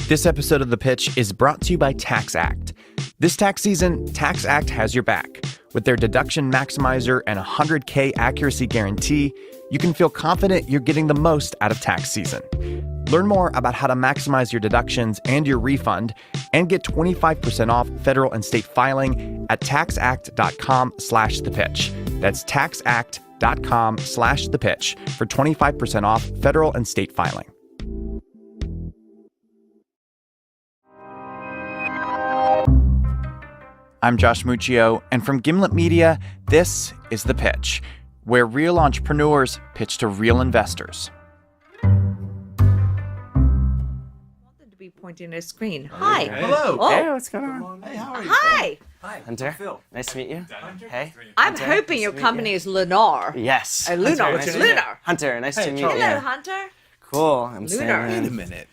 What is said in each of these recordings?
This episode of The Pitch is brought to you by TaxAct. This tax season, TaxAct has your back. With their deduction maximizer and 100K accuracy guarantee, you can feel confident you're getting the most out of tax season. Learn more about how to maximize your deductions and your refund and get 25% off federal and state filing at taxact.com/thepitch. That's taxact.com/thepitch for 25% off federal and state filing. I'm Josh Muccio, and from Gimlet Media, this is The Pitch, where real entrepreneurs pitch to real investors. Be pointing at a screen. Hi. Hey. Hello. Oh. Hey, what's going on? Hey, how are you? Hi. Hi, Hunter. Phil. Nice to meet you. Hunter. Hey. I'm Hunter, hoping nice your to meet company you. is Lunar. Yes. Lunar. Hunter, It's nice to meet you. Lunar. Hunter, nice to meet you. Hello, Hunter. Cool. I'm Lunar. Wait a standing minute.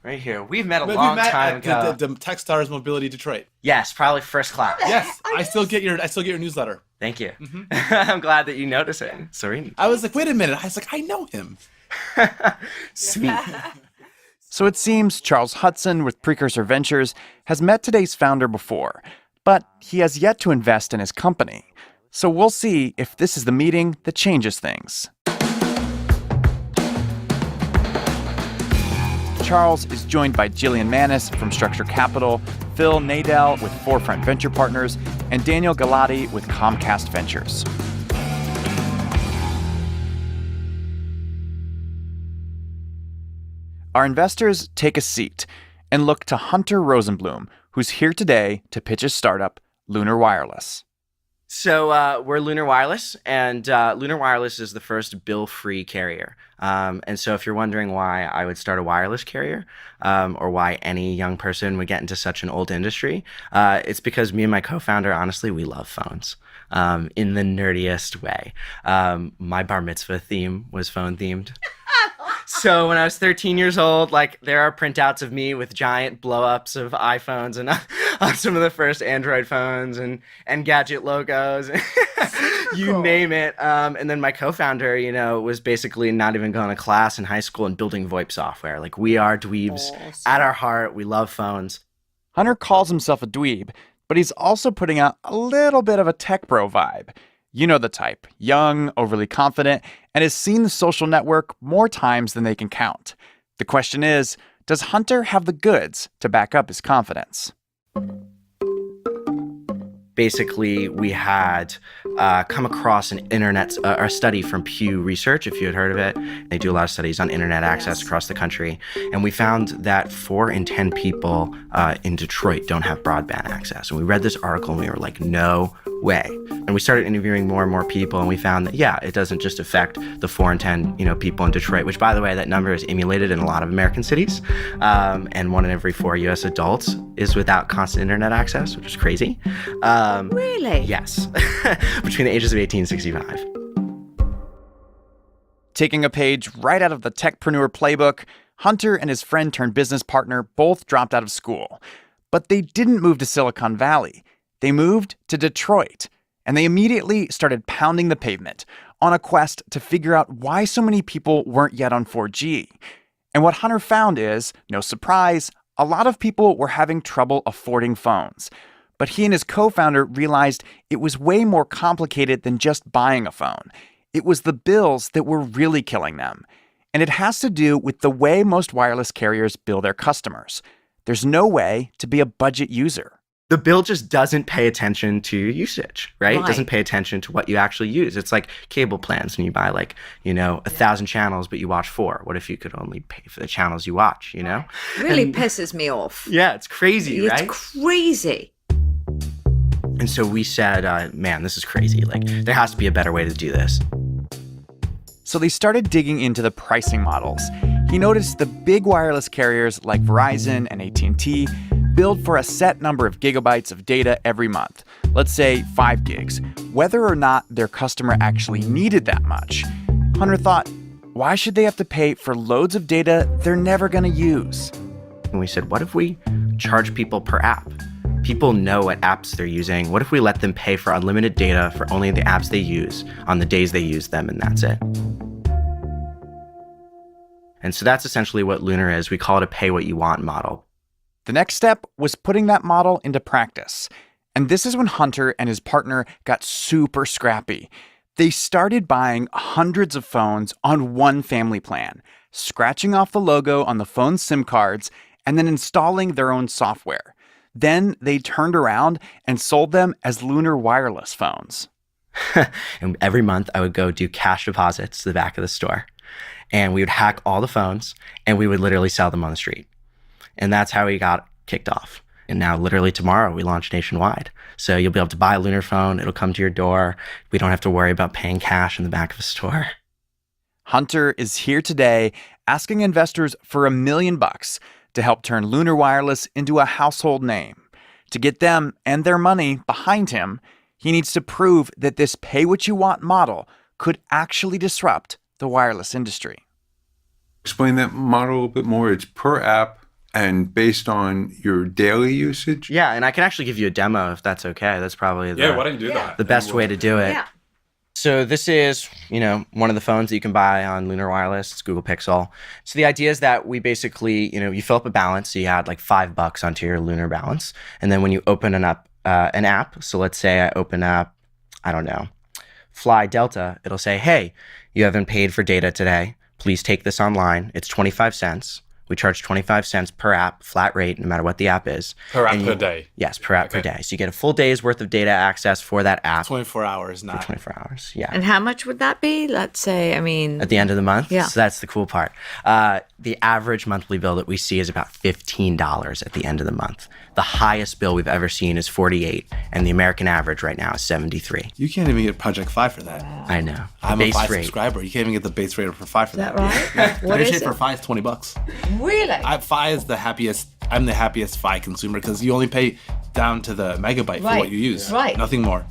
right here. We've met a We long met time at ago. the Techstars Mobility Detroit. Yes, probably first class. Yes, I still get your newsletter. Thank you. I'm glad that you notice it. Serene. I was like, wait a minute. I was like, I know him. Sweet. So it seems Charles Hudson with Precursor Ventures has met today's founder before, but he has yet to invest in his company. So we'll see if this is the meeting that changes things. Charles is joined by Jillian Manis from Structure Capital, Phil Nadell with Forefront Venture Partners, and Daniel Galati with Comcast Ventures. Our investors take a seat and look to Hunter Rosenblum, who's here today to pitch his startup, Lunar Wireless. So we're Lunar Wireless, and Lunar Wireless is the first bill-free carrier. And so if you're wondering why I would start a wireless carrier, or why any young person would get into such an old industry, it's because me and my co-founder, honestly, we love phones in the nerdiest way. My bar mitzvah theme was phone themed. So when I was 13 years old, like, there are printouts of me with giant blow-ups of iPhones and on some of the first Android phones and gadget logos, you name it. And then my co-founder, was basically not even going to class in high school and building VoIP software. Like, we are dweebs at our heart. We love phones. Hunter calls himself a dweeb, but he's also putting out a little bit of a tech bro vibe. You know the type, young, overly confident, and has seen the social network more times than they can count. The question is, does Hunter have the goods to back up his confidence? Basically, we had come across an internet a study from Pew Research, if you had heard of it. They do a lot of studies on internet access across the country. And we found that 4 in 10 people in Detroit don't have broadband access. And we read this article and we were like, no way. And we started interviewing more and more people, and we found that, yeah, it doesn't just affect the 4 in 10, people in Detroit, which, by the way, that number is emulated in a lot of American cities. And 1 in every 4 U.S. adults is without constant internet access, which is crazy. Really? Yes. Between the ages of 18 and 65. Taking a page right out of the techpreneur playbook, Hunter and his friend turned business partner both dropped out of school. But they didn't move to Silicon Valley. They moved to Detroit, and they immediately started pounding the pavement on a quest to figure out why so many people weren't yet on 4G. And what Hunter found is, no surprise, a lot of people were having trouble affording phones. But he and his co-founder realized it was way more complicated than just buying a phone. It was the bills that were really killing them. And it has to do with the way most wireless carriers bill their customers. There's no way to be a budget user. The bill just doesn't pay attention to usage, right? It doesn't pay attention to what you actually use. It's like cable plans when you buy 1,000 channels, but you watch 4. What if you could only pay for the channels you watch, Really pisses me off. Yeah, it's crazy, right? It's crazy. And so we said, man, this is crazy. Like, there has to be a better way to do this. So they started digging into the pricing models. He noticed the big wireless carriers like Verizon and AT&T billed for a set number of gigabytes of data every month, let's say 5 gigs, whether or not their customer actually needed that much. Hunter thought, why should they have to pay for loads of data they're never going to use? And we said, what if we charge people per app? People know what apps they're using. What if we let them pay for unlimited data for only the apps they use on the days they use them, and that's it? And so that's essentially what Lunar is. We call it a pay what you want model. The next step was putting that model into practice. And this is when Hunter and his partner got super scrappy. They started buying hundreds of phones on one family plan, scratching off the logo on the phone's SIM cards, and then installing their own software. Then they turned around and sold them as Lunar wireless phones. And every month I would go do cash deposits to the back of the store. And we would hack all the phones and we would literally sell them on the street. And that's how we got kicked off. And now literally tomorrow we launch nationwide. So you'll be able to buy a Lunar phone. It'll come to your door. We don't have to worry about paying cash in the back of a store. Hunter is here today asking investors for $1 million to help turn Lunar Wireless into a household name. To get them and their money behind him, he needs to prove that this pay-what-you-want model could actually disrupt the wireless industry. Explain that model a little bit more. It's per app and based on your daily usage? Yeah, and I can actually give you a demo if that's okay. That's probably Yeah, why don't you do that? the best way to do it. Yeah. So this is, one of the phones that you can buy on Lunar Wireless. It's Google Pixel. So the idea is that we basically, you fill up a balance. So you add like $5 onto your Lunar balance. And then when you open an app, so let's say I open up, I don't know, Fly Delta, it'll say, hey, you haven't paid for data today. Please take this online. It's 25 cents. We charge 25 cents per app, flat rate, no matter what the app is. Per app per day. Yes, per app per day. So you get a full day's worth of data access for that app. 24 hours, For not. 24 hours, yeah. And how much would that be? Let's say, At the end of the month? Yeah. So that's the cool part. The average monthly bill that we see is about $15 at the end of the month. The highest bill we've ever seen is $48, and the American average right now is $73. You can't even get Project Fi for that. I know. I'm Base a Fi rate. subscriber. You can't even get the base rate for Fi for is that that. right? What Base is rate it? for Fi is $20. Really? Fi is the happiest. I'm the happiest Fi consumer because you only pay down to the megabyte for Right. what you use. Right. Nothing more.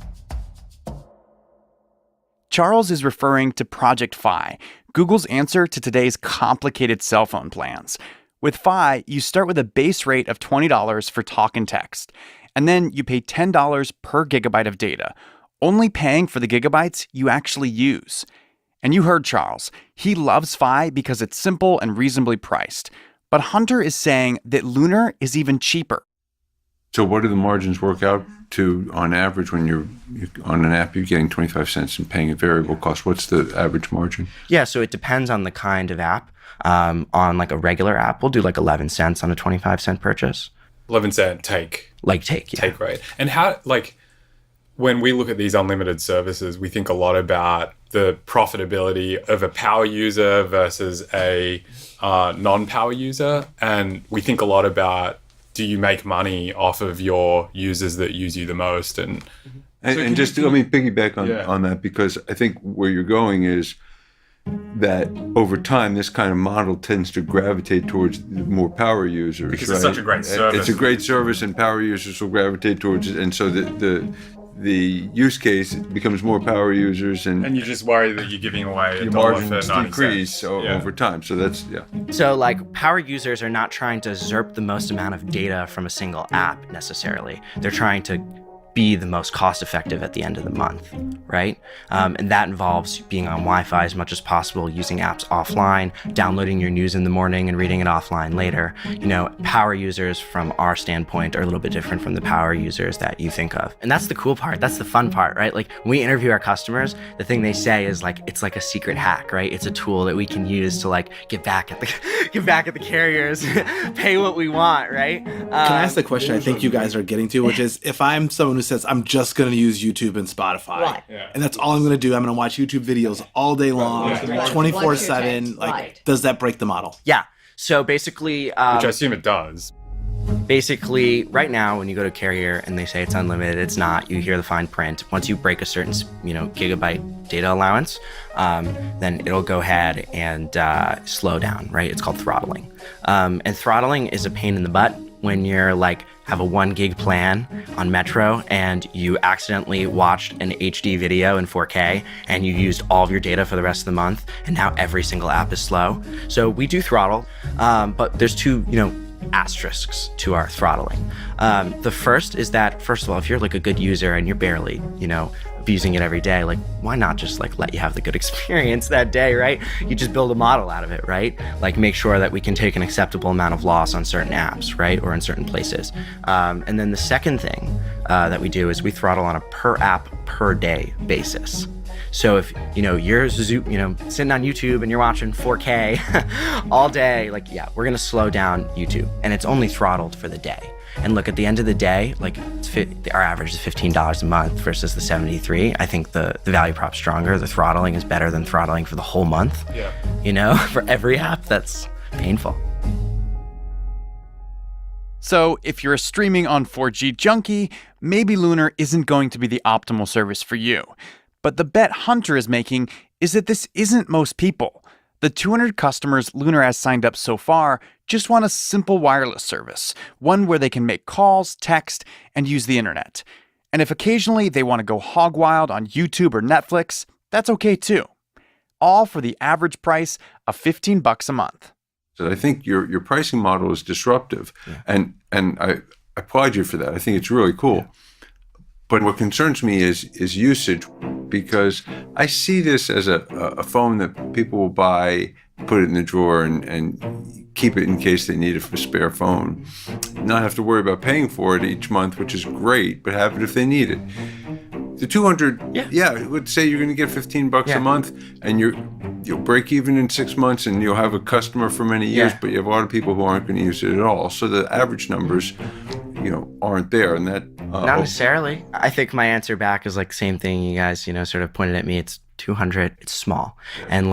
Charles is referring to Project Fi, Google's answer to today's complicated cell phone plans. With Fi, you start with a base rate of $20 for talk and text, and then you pay $10 per gigabyte of data, only paying for the gigabytes you actually use. And you heard Charles. He loves Fi because it's simple and reasonably priced. But Hunter is saying that Lunar is even cheaper. So what do the margins work out to on average when you're on an app, you're getting 25 cents and paying a variable cost? What's the average margin? Yeah, so it depends on the kind of app. On like a regular app, we'll do like 11 cents on a 25-cent purchase. 11-cent take Take rate. And how, when we look at these unlimited services, we think a lot about the profitability of a power user versus a non-power user. And we think a lot about, do you make money off of your users that use you the most? And Just let me piggyback on that, because I think where you're going is that over time, this kind of model tends to gravitate towards more power users. Because right? it's such a great service. It's a great service, and power users will gravitate towards it. And so the use case becomes more power users, and you just worry that you're giving away your $1 for margins 90 decrease cents. over time. So that's, So power users are not trying to usurp the most amount of data from a single app necessarily. They're trying to be the most cost effective at the end of the month, right? And that involves being on Wi-Fi as much as possible, using apps offline, downloading your news in the morning and reading it offline later. Power users from our standpoint are a little bit different from the power users that you think of. And that's the cool part. That's the fun part, right? When we interview our customers, the thing they say is it's like a secret hack, right? It's a tool that we can use to get back at the carriers, pay what we want, right? Can I ask the question I think you guys are getting to, which is, if I'm someone who says I'm just going to use YouTube and Spotify, Right. and that's all I'm going to do, I'm going to watch YouTube videos all day long, Right. 24/7. Right. Does that break the model? Yeah. So basically, Which I assume it does. right now, when you go to a carrier and they say it's unlimited, it's not. You hear the fine print. Once you break a certain, gigabyte data allowance, then it'll go ahead and slow down, right? It's called throttling. And throttling is a pain in the butt when you're have a 1 gig plan on Metro and you accidentally watched an HD video in 4K and you used all of your data for the rest of the month, and now every single app is slow. So we do throttle, but there's two, asterisks to our throttling. The first is that, first of all, if you're a good user and you're barely, abusing it every day, like why not just like let you have the good experience that day, right? You just build a model out of it, right? Like make sure that we can take an acceptable amount of loss on certain apps, right? Or in certain places. And then the second thing that we do is we throttle on a per app per day basis. So if, you're sitting on YouTube and you're watching 4K all day, like, yeah, we're going to slow down YouTube, and it's only throttled for the day. And look, at the end of the day, like our average is $15 a month versus the 73. I think the value prop's stronger. The throttling is better than throttling for the whole month. Yeah. For every app, that's painful. So if you're a streaming on 4G junkie, maybe Lunar isn't going to be the optimal service for you. But the bet Hunter is making is that this isn't most people. The 200 customers Lunar has signed up so far just want a simple wireless service, one where they can make calls, text, and use the internet. And if occasionally they want to go hog wild on YouTube or Netflix, that's okay too. All for the average price of $15 a month. So I think your pricing model is disruptive, and I applaud you for that. I think it's really cool. Yeah. But what concerns me is usage, because I see this as a phone that people will buy, put it in the drawer, and keep it in case they need a spare phone. Not have to worry about paying for it each month, which is great, but have it if they need it. The 200, let's say you're going to get $15 a month, and you'll break even in 6 months, and you'll have a customer for many years, but you have a lot of people who aren't going to use it at all. So the average numbers, aren't there, and that not necessarily. I think my answer back is like same thing you guys, sort of pointed at me. It's 200. It's small, and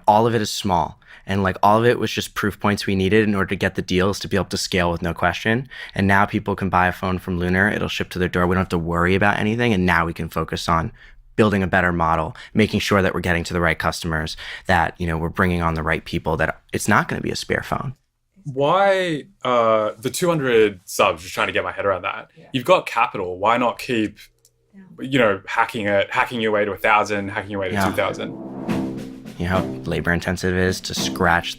all of it is small. And all of it was just proof points we needed in order to get the deals to be able to scale with no question. And now people can buy a phone from Lunar. It'll ship to their door. We don't have to worry about anything. And now we can focus on building a better model, making sure that we're getting to the right customers, that, we're bringing on the right people, that it's not going to be a spare phone. Why the 200 subs, just trying to get my head around that. Yeah. You've got capital. Why not keep, hacking your way to 1,000, hacking your way to 2,000? You know how labor intensive it is to scratch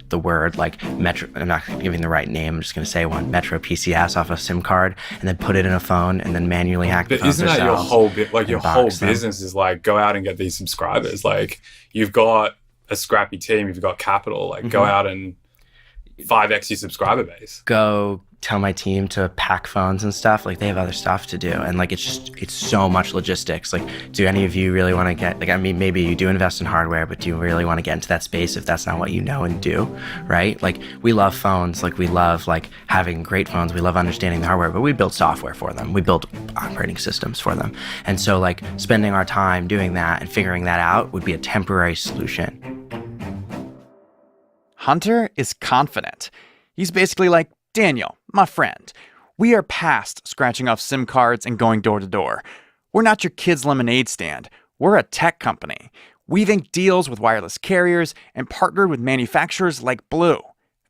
the word Metro. I'm not giving the right name. I'm just going to say one, Metro PCS off a SIM card, and then put it in a phone and then manually hack the phones. But isn't that your whole bit? Your whole business is go out and get these subscribers. You've got a scrappy team. You've got capital. Go out and 5x your subscriber base. Go tell my team to pack phones and stuff. They have other stuff to do. And it's so much logistics. Do any of you really want to get, maybe you do invest in hardware, but do you really want to get into that space if that's not what you know and do, right? We love phones. We love having great phones. We love understanding the hardware, but we build software for them. We build operating systems for them. And so spending our time doing that and figuring that out would be a temporary solution. Hunter is confident. He's basically like, Daniel, my friend, we are past scratching off SIM cards and going door to door. We're not your kid's lemonade stand. We're a tech company. We've inked deals with wireless carriers and partnered with manufacturers like Blue.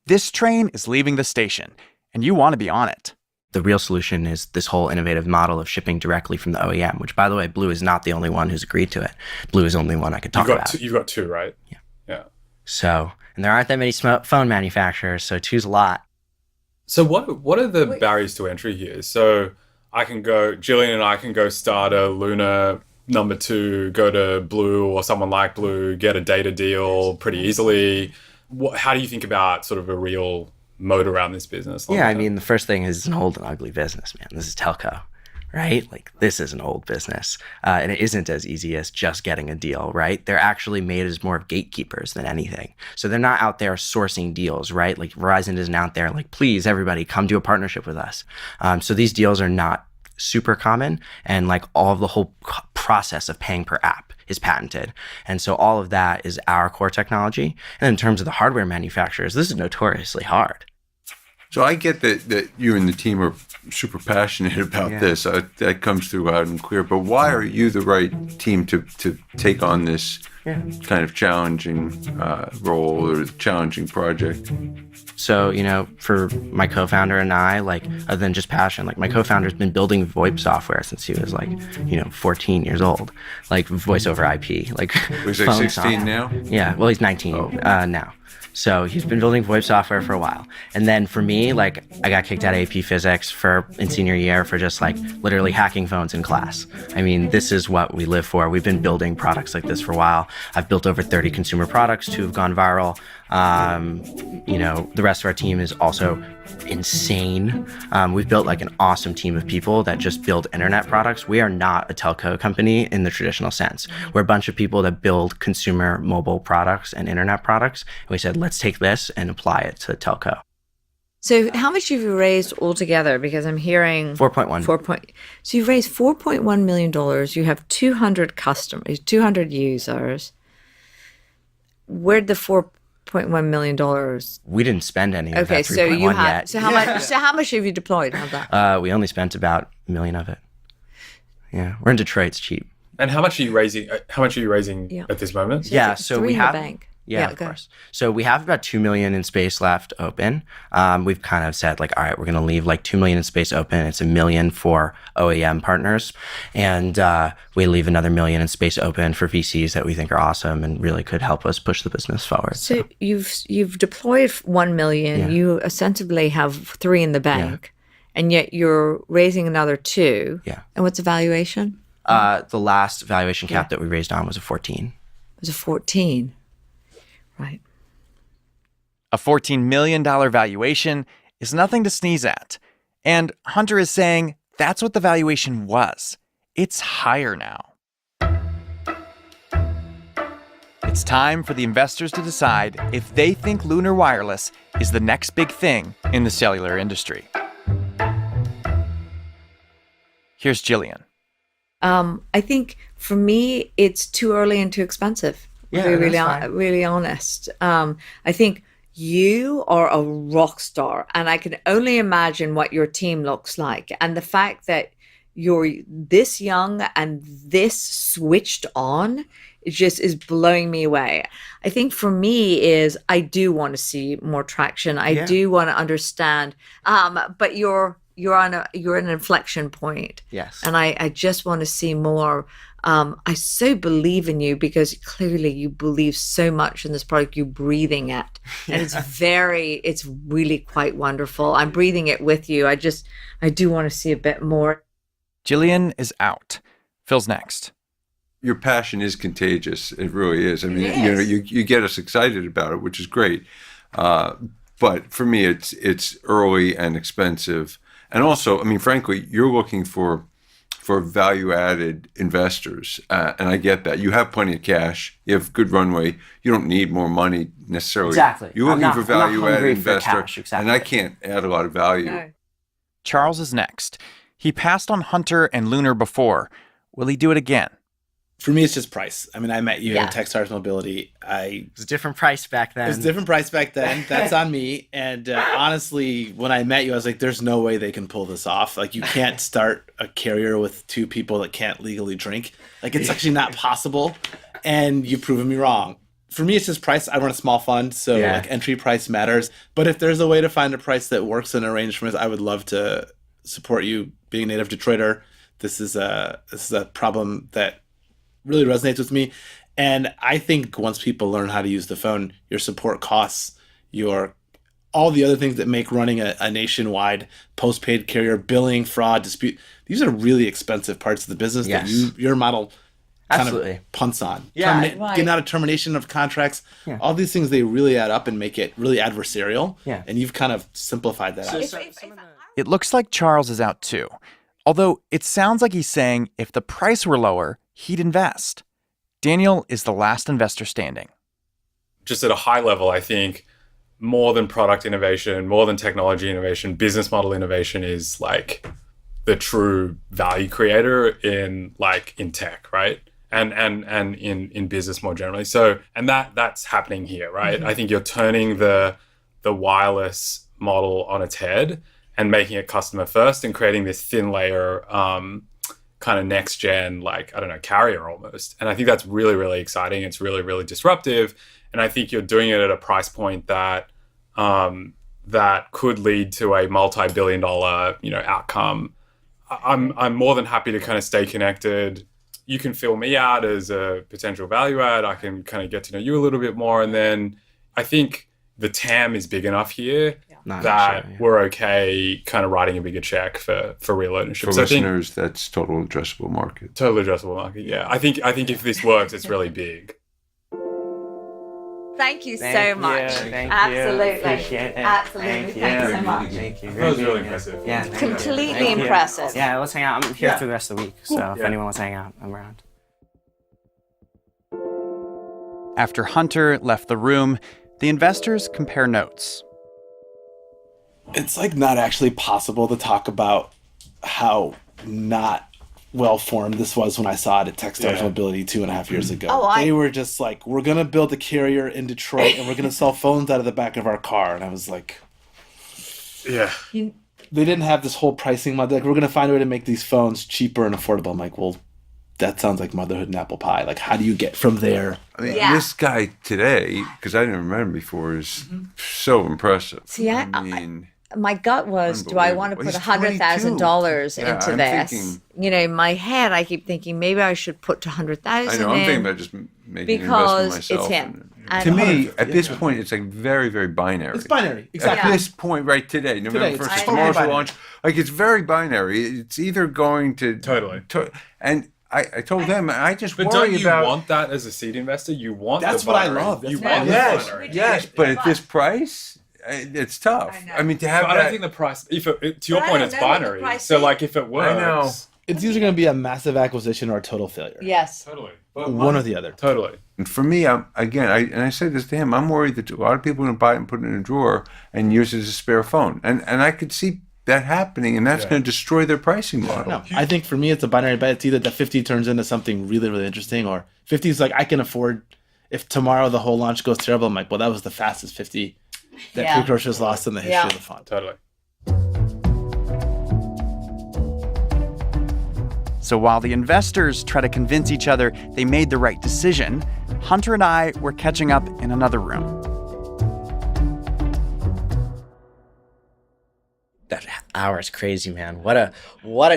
This train is leaving the station, and you want to be on it. The real solution is this whole innovative model of shipping directly from the OEM, which, by the way, Blue is not the only one who's agreed to it. Blue is the only one I could talk about. You've got two, right? Yeah. So, and there aren't that many phone manufacturers, so two's a lot. So what are the barriers to entry here? So Jillian and I can go start a Lunar number 2, go to Blue or someone like Blue, get a data deal pretty easily. How do you think about sort of a real moat around this business? Yeah, the first thing is it's an old and ugly business, man. This is telco, right? This is an old business. And it isn't as easy as just getting a deal, right? They're actually made as more of gatekeepers than anything. So they're not out there sourcing deals, right? Verizon isn't out there please, everybody, come do a partnership with us. So these deals are not super common, and all of the whole process of paying per app is patented. And so all of that is our core technology. And in terms of the hardware manufacturers, this is notoriously hard. So I get that you and the team are super passionate about this. That comes through loud and clear. But why are you the right team to take on this kind of challenging role or challenging project? So, for my co-founder and I, other than just passion, my co-founder's been building VoIP software since he was 14 years old, voice over IP, He's 16 now? Yeah, well, he's 19 now. So he's been building VoIP software for a while. And then for me, like I got kicked out of AP Physics in senior year for just like literally hacking phones in class. I mean, this is what we live for. We've been building products like this for a while. I've built over 30 consumer products, 2 have gone viral. The rest of our team is also insane. We've built like an awesome team of people that just build internet products. We are not a telco company in the traditional sense. We're a bunch of people that build consumer mobile products and internet products. And we said, let's take this and apply it to telco. So how much have you raised altogether? Because I'm hearing 4.1. So you've raised $4.1 million. You have 200 customers, 200 users. Where'd the $4.1 million? We didn't spend any of Okay, that so 3.1 you have. yet. So how much? So how much have you deployed of that? We only spent about $1 million of it. Yeah, we're in Detroit. It's cheap. And how much are you raising? Yeah. At this moment? Yeah, It's so three we in the have. bank. Yeah, of go. course. So we have about 2 million in space left open. We've kind of said like, all right, we're going to leave like 2 million in space open. It's $1 million for OEM partners. And we leave another $1 million in space open for VCs that we think are awesome and really could help us push the business forward. So you've deployed 1 million. Yeah. You ostensibly have 3 in the bank, and yet you're raising another 2. Yeah. And what's the valuation? The last valuation cap that we raised on was a 14. It was a 14. Right. A $14 million valuation is nothing to sneeze at. And Hunter is saying that's what the valuation was. It's higher now. It's time for the investors to decide if they think Lunar Wireless is the next big thing in the cellular industry. Here's Jillian. I think for me, it's too early and too expensive. Yeah, to be really, that's fine. really honest. I think you are a rock star, and I can only imagine what your team looks like. And the fact that you're this young and this switched on, it just is blowing me away. I think for me is I do want to see more traction. I do want to understand. But you're an inflection point. Yes. And I just want to see more. I so believe in you because clearly you believe so much in this product. You're breathing it. And it's really quite wonderful. I'm breathing it with you. I do want to see a bit more. Jillian is out. Phil's next. Your passion is contagious. It really is. I mean, you get us excited about it, which is great. But for me, it's early and expensive. And also, I mean, frankly, you're looking for value-added investors, and I get that. You have plenty of cash. You have good runway. You don't need more money necessarily. Exactly. You're looking for value-added hungry for investor, cash, exactly. and I can't add a lot of value. No. Charles is next. He passed on Hunter and Lunar before. Will he do it again? For me, it's just price. I mean, I met you Yeah. at Techstars Mobility. It was a different price back then. It was a different price back then. That's on me. And honestly, when I met you, I was like, there's no way they can pull this off. Like, you can't start a carrier with 2 people that can't legally drink. Like, it's actually not possible. And you've proven me wrong. For me, it's just price. I run a small fund, so like entry price matters. But if there's a way to find a price that works in a range for us, I would love to support you. Being a native Detroiter, this is a problem that really resonates with me. And I think once people learn how to use the phone, your support costs, all the other things that make running a nationwide postpaid carrier, billing, fraud, dispute, these are really expensive parts of the business that your model kind Absolutely. of punts on. Yeah, Getting out of termination of contracts, all these things, they really add up and make it really adversarial. Yeah. And you've kind of simplified that out. It looks like Charles is out too. Although it sounds like he's saying if the price were lower, he'd invest. Daniel is the last investor standing. Just at a high level, I think more than product innovation, more than technology innovation, business model innovation is like the true value creator in tech, right? And in business more generally. So, and that's happening here, right? I think you're turning the wireless model on its head and making it customer first and creating this thin layer kind of next gen, carrier almost. And I think that's really, really exciting. It's really, really disruptive. And I think you're doing it at a price point that that could lead to a multi-billion-dollar, outcome. I'm more than happy to kind of stay connected. You can fill me out as a potential value add. I can kind of get to know you a little bit more. And then I think, the TAM is big enough here Not that sure, yeah. we're okay kind of writing a bigger check for real ownership. For So I think listeners, that's total addressable market. total addressable market. Yeah, I think if this works, it's really big. Thank you Thank so you, much. thank you. Absolutely. Appreciate it. Absolutely. Thank you so much. Thank you. That was really impressive. Yeah. thank you. Completely Thank you. impressive. Yeah, let's hang out. I'm here Yeah. for the rest of the week. So if Yeah. anyone wants to hang out, I'm around. After Hunter left the room, the investors compare notes. It's like not actually possible to talk about how not well formed this was when I saw it at Techstars Yeah. Mobility 2.5 years ago. Oh, they were just like, we're gonna build a carrier in Detroit and we're gonna sell phones out of the back of our car. And I was like, Yeah. they didn't have this whole pricing model. Like, we're gonna find a way to make these phones cheaper and affordable. I'm like, well, that sounds like motherhood and apple pie. Like, how do you get from there? I mean, Yeah. this guy today, because I didn't remember him before, is so impressive. See, I mean, my gut was, do I want to put Unbelievable. He's $100,000 Yeah, into I'm this? thinking- You know, in my head, I keep thinking maybe I should put 200,000 I know, I'm in thinking about just making an investment because myself. it's him. To And- me, at this point, it's like very, very binary. It's binary. At Exactly. this point, right today, November Today, it's 1st, totally tomorrow's the binary. launch. Like, it's very binary. It's either going to... Totally. And I told them, I just But worry don't you about... want that as a seed investor? You want That's the what I binary. love. That's You what I want love. the Yes, binary. yes, but at this price, it's tough. I know. I mean, to have But I that... don't think the price. If it, to your But I point, don't it's know what the binary. price So is. like, if it works, I know. It's either gonna be a massive acquisition or a total failure. Yes. Totally. One or the other. Totally. And for me, I said this to him, I'm worried that a lot of people are going to buy it and put it in a drawer and use it as a spare phone. And I could see that happening, and that's Yeah. going to destroy their pricing model. No, I think for me it's a binary bet. It's either that 50 turns into something really, really interesting, or 50 is like, I can afford, if tomorrow the whole launch goes terrible, I'm like, well, that was the fastest 50 that Yeah. Precursors lost in the history Yeah. of the font. Totally. So while the investors try to convince each other they made the right decision, Hunter and I were catching up in another room. That hour is crazy, man. What a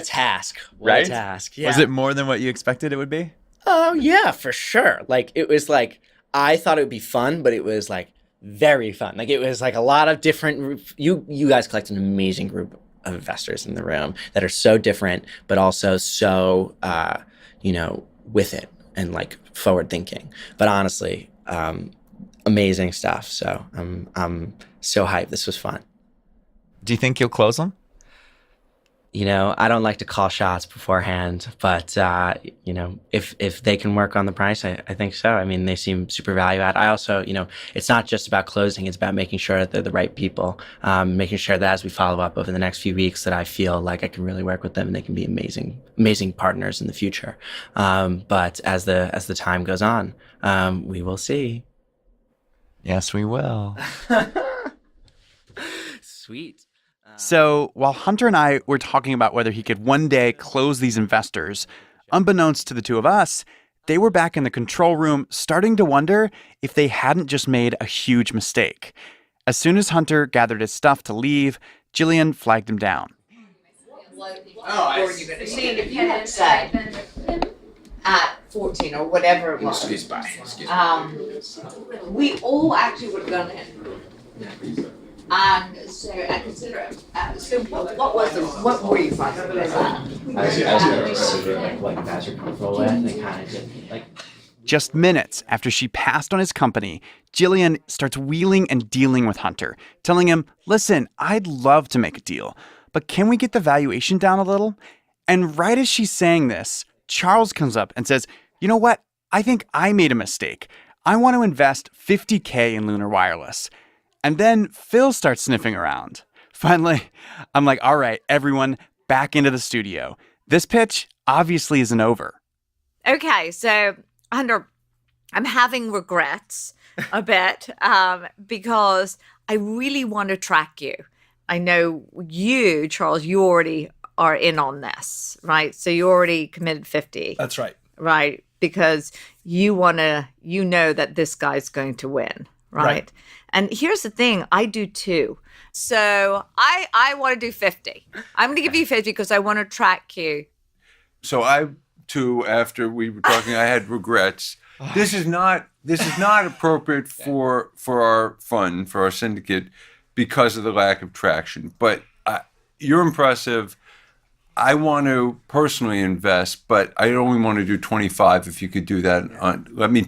task. What Right? a task. Yeah. Was it more than what you expected it would be? Oh yeah, for sure. Like it was like I thought it would be fun, but it was like very fun. Like it was like a lot of different. You guys collect an amazing group of investors in the room that are so different, but also so with it and like forward thinking. But honestly, amazing stuff. So I'm so hyped. This was fun. Do you think you'll close them? I don't like to call shots beforehand, but if they can work on the price, I think so. I mean, they seem super value add. I also, it's not just about closing; it's about making sure that they're the right people, making sure that as we follow up over the next few weeks, that I feel like I can really work with them and they can be amazing partners in the future. But as the time goes on, we will see. Yes, we will. Sweet. So while Hunter and I were talking about whether he could one day close these investors, unbeknownst to the two of us, they were back in the control room starting to wonder if they hadn't just made a huge mistake. As soon as Hunter gathered his stuff to leave, Jillian flagged him down. If you had said at 14 or whatever it was, we all actually would have gone in. And so I consider it. So what was it? What were you finding? What you guys are comfortable with, and kind of just like. Just minutes after she passed on his company, Jillian starts wheeling and dealing with Hunter, telling him, listen, I'd love to make a deal, but can we get the valuation down a little? And right as she's saying this, Charles comes up and says, you know what? I think I made a mistake. I want to invest $50K in Lunar Wireless. And then Phil starts sniffing around. Finally, I'm like, all right, everyone, back into the studio. This pitch obviously isn't over. Okay, so Hunter, I'm having regrets a bit because I really want to track you. I know you, Charles, you already are in on this, right? So you already committed 50. That's right. Right? Because you know that this guy's going to win, right? And here's the thing, I do too. So I want to do 50. I'm going to give you 50 because I want to track you. So I, too, after we were talking, I had regrets. this is not appropriate for our fund, for our syndicate, because of the lack of traction. But you're impressive. I want to personally invest, but I only want to do 25. If you could do that, let me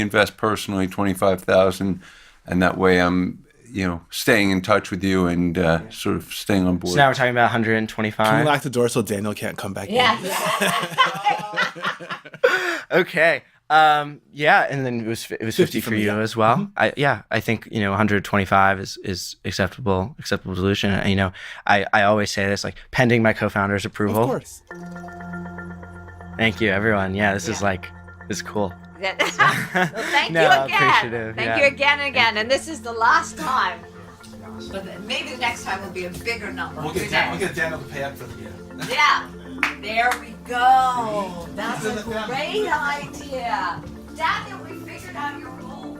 invest personally 25,000, and that way I'm, staying in touch with you and sort of staying on board. So now we're talking about 125. Can we lock the door so Daniel can't come back in? Okay. Yeah, and then it was 50 for you as well. I think 125 is acceptable dilution. And, I always say this, like, pending my co-founder's approval. Of course. Thank you, everyone. Yeah, this is cool. Well, thank No, you again. appreciative, Thank yeah. you again and again. And this is the last time. But maybe the next time will be a bigger number. We'll get Daniel to pay up for the gift. Yeah. There we go. That's a great idea. Daniel, we figured out your role.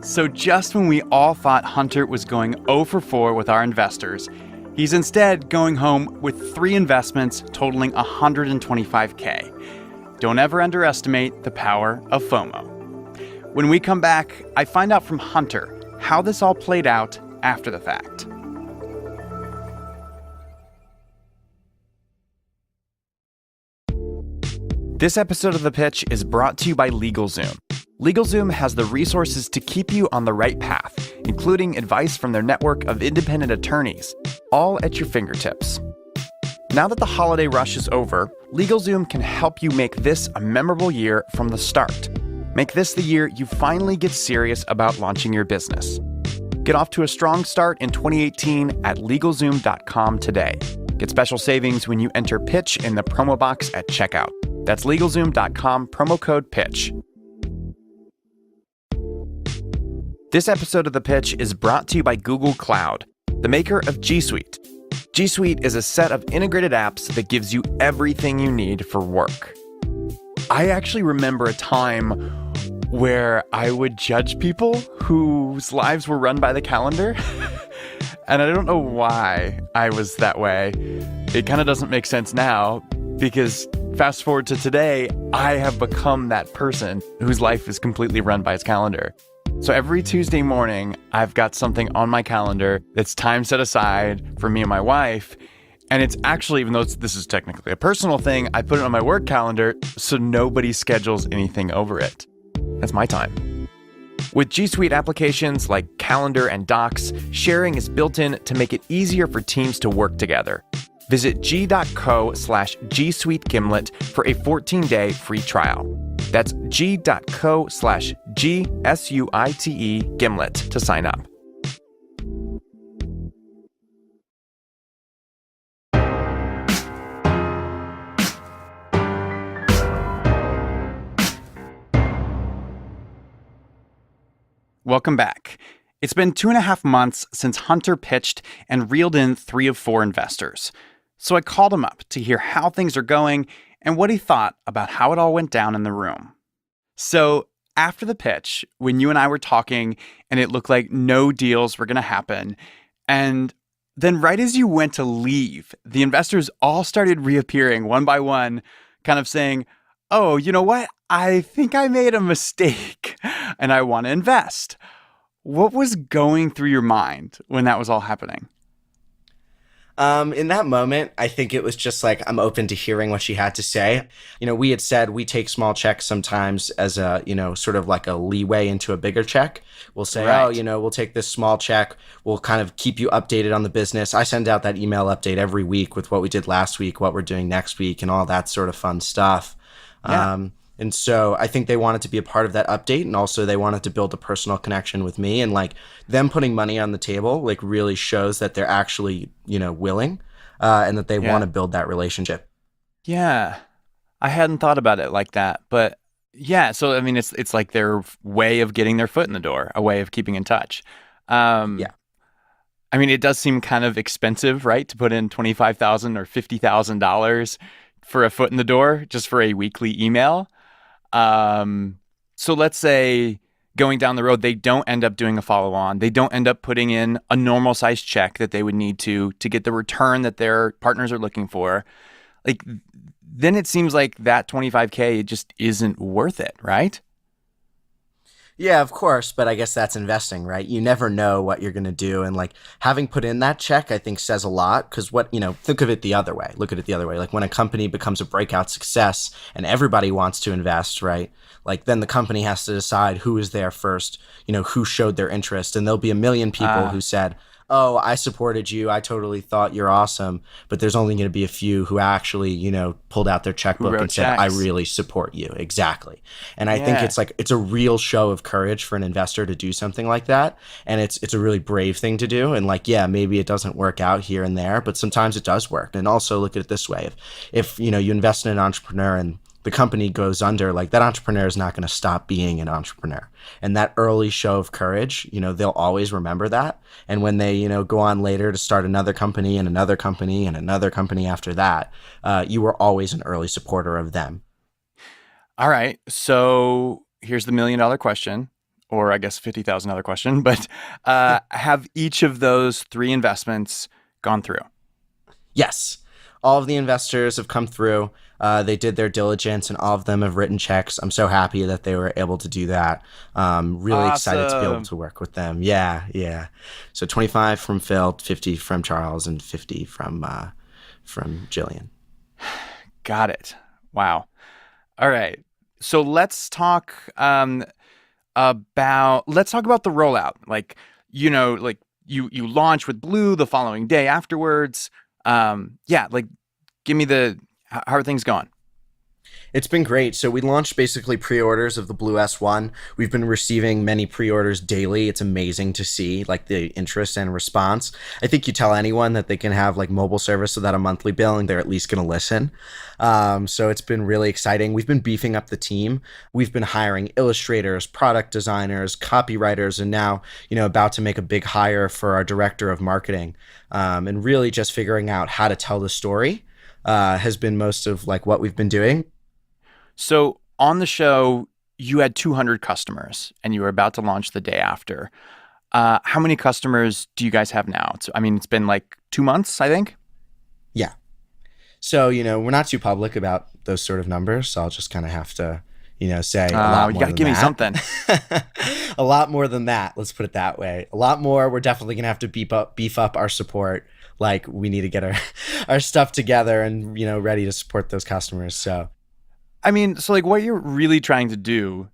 So just when we all thought Hunter was going 0 for 4 with our investors, he's instead going home with 3 investments totaling $125K. Don't ever underestimate the power of FOMO. When we come back, I find out from Hunter how this all played out after the fact. This episode of The Pitch is brought to you by LegalZoom. LegalZoom has the resources to keep you on the right path, including advice from their network of independent attorneys, all at your fingertips. Now that the holiday rush is over, LegalZoom can help you make this a memorable year from the start. Make this the year you finally get serious about launching your business. Get off to a strong start in 2018 at LegalZoom.com today. Get special savings when you enter PITCH in the promo box at checkout. That's LegalZoom.com, promo code PITCH. This episode of The Pitch is brought to you by Google Cloud, the maker of G Suite. G Suite is a set of integrated apps that gives you everything you need for work. I actually remember a time where I would judge people whose lives were run by the calendar. And I don't know why I was that way. It kind of doesn't make sense now, because fast forward to today, I have become that person whose life is completely run by his calendar. So every Tuesday morning, I've got something on my calendar that's time set aside for me and my wife. And it's actually, even though this is technically a personal thing, I put it on my work calendar so nobody schedules anything over it. That's my time. With G Suite applications like Calendar and Docs, sharing is built in to make it easier for teams to work together. Visit g.co/G Suite Gimlet for a 14-day free trial. That's g.co/G SUITE Gimlet to sign up. Welcome back. It's been 2.5 months since Hunter pitched and reeled in 3 of 4 investors. So I called him up to hear how things are going and what he thought about how it all went down in the room. So after the pitch, when you and I were talking and it looked like no deals were going to happen, and then right as you went to leave, the investors all started reappearing one by one, kind of saying, oh, you know what? I think I made a mistake and I want to invest. What was going through your mind when that was all happening? In that moment, I think it was just like, I'm open to hearing what she had to say. We had said we take small checks sometimes as a, sort of like a leeway into a bigger check. We'll say, Right. we'll take this small check. We'll kind of keep you updated on the business. I send out that email update every week with what we did last week, what we're doing next week, and all that sort of fun stuff. Yeah. And so I think they wanted to be a part of that update, and also they wanted to build a personal connection with me, and like them putting money on the table, like really shows that they're actually, willing, and that they want to build that relationship. Yeah. I hadn't thought about it like that, but yeah. So, I mean, it's like their way of getting their foot in the door, a way of keeping in touch. Yeah. I mean, it does seem kind of expensive, right? To put in $25,000 or $50,000 for a foot in the door, just for a weekly email. So let's say going down the road, they don't end up doing a follow-on. They don't end up putting in a normal size check that they would need to get the return that their partners are looking for. like then it seems like that 25K just isn't worth it, right? Yeah, of course, but I guess that's investing, right? You never know what you're going to do. And like having put in that check, I think says a lot because think of it the other way. Look at it the other way. Like when a company becomes a breakout success and everybody wants to invest, right? Like then the company has to decide who is there first, who showed their interest. And there'll be a million people who said, oh, I supported you. I totally thought you're awesome. But there's only going to be a few who actually, pulled out their checkbook wrote and said, I checks. really support you. Exactly. And I think Yeah. it's a real show of courage for an investor to do something like that. And it's a really brave thing to do. And like, yeah, maybe it doesn't work out here and there, but sometimes it does work. And also look at it this way. If you invest in an entrepreneur and the company goes under, like that entrepreneur is not going to stop being an entrepreneur. And that early show of courage, they'll always remember that. And when they, go on later to start another company and another company and another company after that, you were always an early supporter of them. All right. So here's the $1 million question, or I guess $50,000 question. But have each of those 3 investments gone through? Yes. All of the investors have come through. They did their diligence and all of them have written checks. I'm so happy that they were able to do that. Really excited to be able Awesome. to work with them. Yeah. So 25 from Phil, 50 from Charles, and 50 from Jillian. Got it. Wow. All right. So let's talk about the rollout. Like, like you launch with Blue the following day afterwards. Like give me how are things going? It's been great. So we launched basically pre-orders of the Blue S1. We've been receiving many pre-orders daily. It's amazing to see like the interest and response. I think you tell anyone that they can have like mobile service without a monthly bill and they're at least going to listen. So it's been really exciting. We've been beefing up the team. We've been hiring illustrators, product designers, copywriters, and now, about to make a big hire for our director of marketing. And really just figuring out how to tell the story has been most of like what we've been doing. So on the show, you had 200 customers and you were about to launch the day after. How many customers do you guys have now? It's been like 2 months, I think. Yeah. So, we're not too public about those sort of numbers. So I'll just kind of have to, say a lot more you got to than give me that. something. A lot more than that. Let's put it that way. A lot more. We're definitely going to have to beef up our support. Like we need to get our stuff together and, ready to support those customers. So. So like what you're really trying to do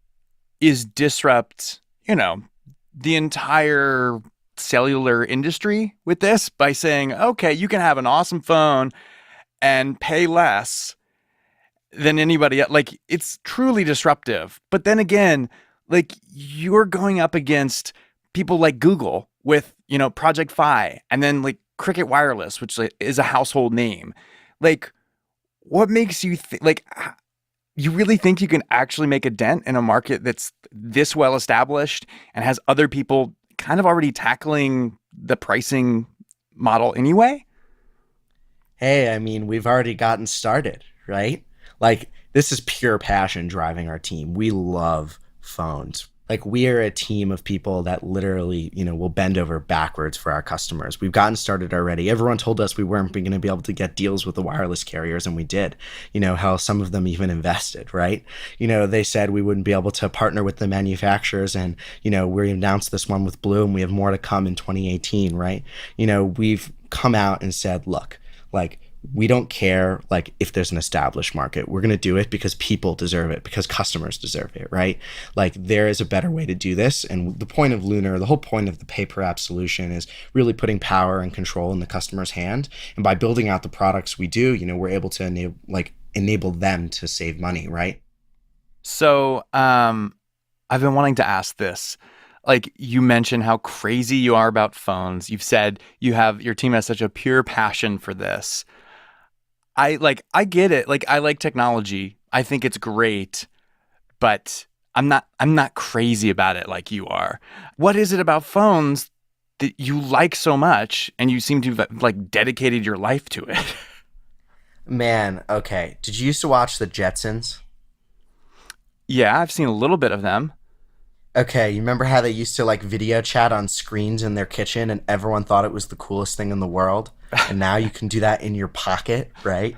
is disrupt, the entire cellular industry with this by saying, okay, you can have an awesome phone and pay less than anybody else. Like it's truly disruptive. But then again, like you're going up against people like Google with, Project Fi and then like Cricket Wireless, which is a household name. Like what makes you think you really think you can actually make a dent in a market that's this well established and has other people kind of already tackling the pricing model anyway? Hey, we've already gotten started, right? Like this is pure passion driving our team. We love phones. Like we are a team of people that literally, will bend over backwards for our customers. We've gotten started already. Everyone told us we weren't going to be able to get deals with the wireless carriers, and we did. How some of them even invested, right? They said we wouldn't be able to partner with the manufacturers, and, we announced this one with Blue, and we have more to come in 2018, right? We've come out and said, look, like, we don't care like if there's an established market. We're going to do it because people deserve it, because customers deserve it, right? Like there is a better way to do this. And the point of Lunar, the whole point of the pay per app solution is really putting power and control in the customer's hand. And by building out the products we do, we're able to enable them to save money, right? So I've been wanting to ask this. Like you mentioned how crazy you are about phones. You've said your team has such a pure passion for this. I get it. Like I like technology. I think it's great, but I'm not crazy about it like you are. What is it about phones that you like so much and you seem to have like dedicated your life to it? Man, okay. Did you used to watch the Jetsons? Yeah, I've seen a little bit of them. Okay, you remember how they used to like video chat on screens in their kitchen and everyone thought it was the coolest thing in the world? And now you can do that in your pocket, right?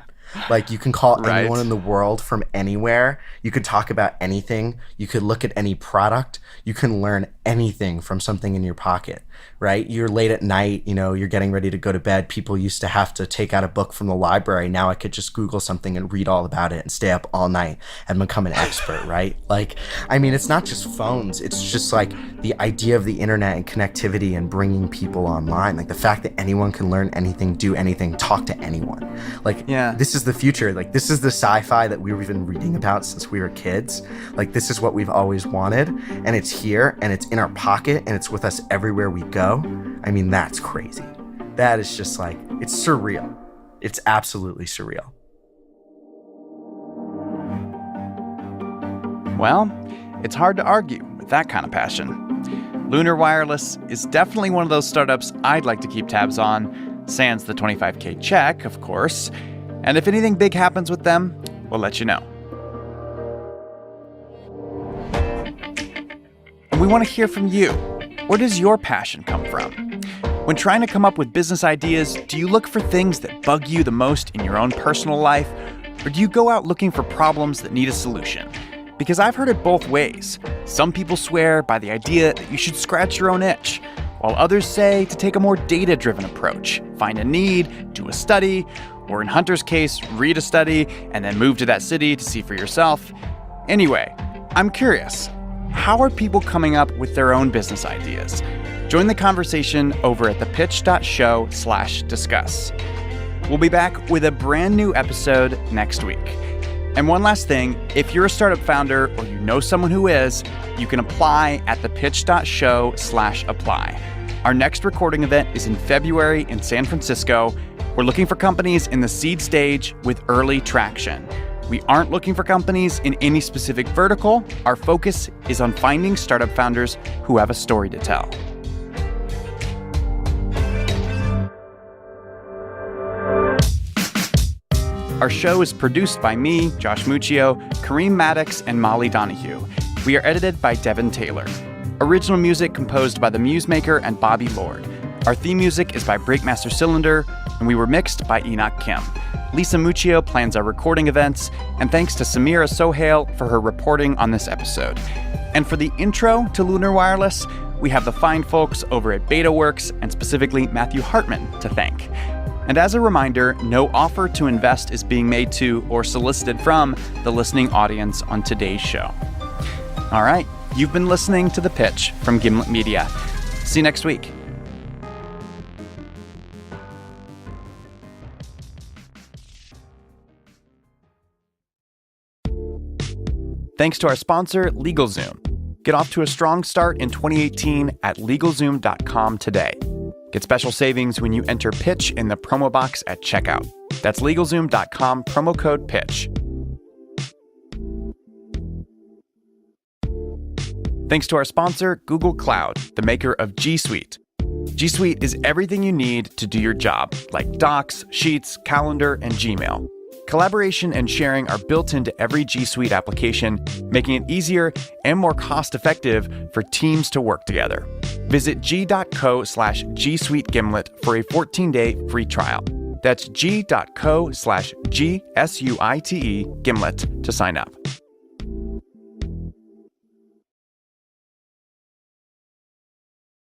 Like, you can call Right. anyone in the world from anywhere. You could talk about anything. You could look at any product. You can learn anything from something in your pocket, right? You're late at night, you're getting ready to go to bed. People used to have to take out a book from the library. Now I could just Google something and read all about it and stay up all night and become an expert, right? Like, I mean, it's not just phones. It's just like the idea of the internet and connectivity and bringing people online. Like, the fact that anyone can learn anything, do anything, talk to anyone. Like, this is the future. Like, this is the sci-fi that we've been reading about since we were kids. Like, this is what we've always wanted, and it's here, and it's in our pocket, and it's with us everywhere we go. I mean, that's crazy. That is just like, it's surreal. It's absolutely surreal. Well, it's hard to argue with that kind of passion. Lunar Wireless is definitely one of those startups I'd like to keep tabs on, sans the $25K check, of course. And if anything big happens with them, we'll let you know. And we want to hear from you. Where does your passion come from? When trying to come up with business ideas, do you look for things that bug you the most in your own personal life? Or do you go out looking for problems that need a solution? Because I've heard it both ways. Some people swear by the idea that you should scratch your own itch, while others say to take a more data-driven approach, find a need, do a study, or in Hunter's case, read a study, and then move to that city to see for yourself. Anyway, I'm curious. How are people coming up with their own business ideas? Join the conversation over at thepitch.show/discuss. We'll be back with a brand new episode next week. And one last thing, if you're a startup founder or you know someone who is, you can apply at thepitch.show/apply. Our next recording event is in February in San Francisco. We're looking for companies in the seed stage with early traction. We aren't looking for companies in any specific vertical. Our focus is on finding startup founders who have a story to tell. Our show is produced by me, Josh Muccio, Kareem Maddox, and Molly Donahue. We are edited by Devin Taylor. Original music composed by The Musemaker and Bobby Lord. Our theme music is by Breakmaster Cylinder, and we were mixed by Enoch Kim. Lisa Muccio plans our recording events, and thanks to Samira Sohail for her reporting on this episode. And for the intro to Lunar Wireless, we have the fine folks over at BetaWorks, and specifically Matthew Hartman, to thank. And as a reminder, no offer to invest is being made to or solicited from the listening audience on today's show. All right, you've been listening to The Pitch from Gimlet Media. See you next week. Thanks to our sponsor, LegalZoom. Get off to a strong start in 2018 at LegalZoom.com today. Get special savings when you enter PITCH in the promo box at checkout. That's LegalZoom.com, promo code PITCH. Thanks to our sponsor, Google Cloud, the maker of G Suite. G Suite is everything you need to do your job, like Docs, Sheets, Calendar, and Gmail. Collaboration and sharing are built into every G Suite application, making it easier and more cost-effective for teams to work together. Visit g.co/G Suite Gimlet for a 14-day free trial. That's g.co/GSUITE Gimlet to sign up.